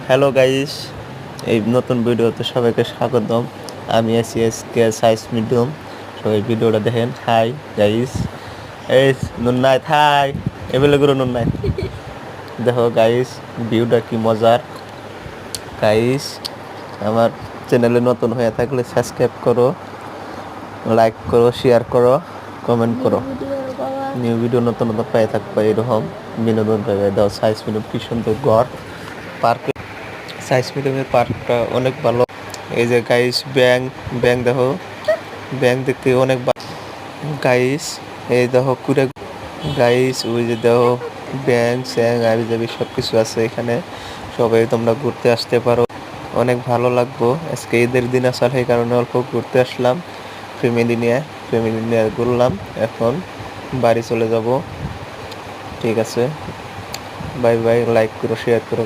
Hello guys, এই নতুন ভিডিওতে সবাইকে স্বাগতম। আমি আছি এসকে সাইজ মিডিয়াম। সবাই ভিডিওটা দেখেন। হাই গাইস, এই নুন নাই থাই এবেলে গুলো নুন নাই। দেখো গাইস, ভিউটা কি মজার। গাইস, আমার চ্যানেলে নতুন হয়ে থাকলে সাবস্ক্রাইব করো, লাইক করো, শেয়ার করো, কমেন্ট করো। নিউ ভিডিও নতুন নতুন পেয়ে থাকবে এরকম বিনোদন পাবে। দাও সাইজ মিডিয়াম কি সুন্দর গড় পার্কে। সাইজ মিডিয়ামের পার্কটা অনেক ভালো। এই যে গাইস, ব্যাং দেখো, ব্যাং দেখতে অনেক গাইস। এই দেখো কুড়ে গাইস, ওই যে দেখো ব্যাং স্যাং আবি যাবি সব কিছু আছে এখানে। সবাই তোমরা ঘুরতে আসতে পারো, অনেক ভালো লাগবো। আজকে ঈদের দিন আসার এই কারণে অল্প ঘুরতে আসলাম ফ্যামিলি নিয়ে ঘুরলাম। এখন বাড়ি চলে যাব। ঠিক আছে, বাই বাই। লাইক করো, শেয়ার করো।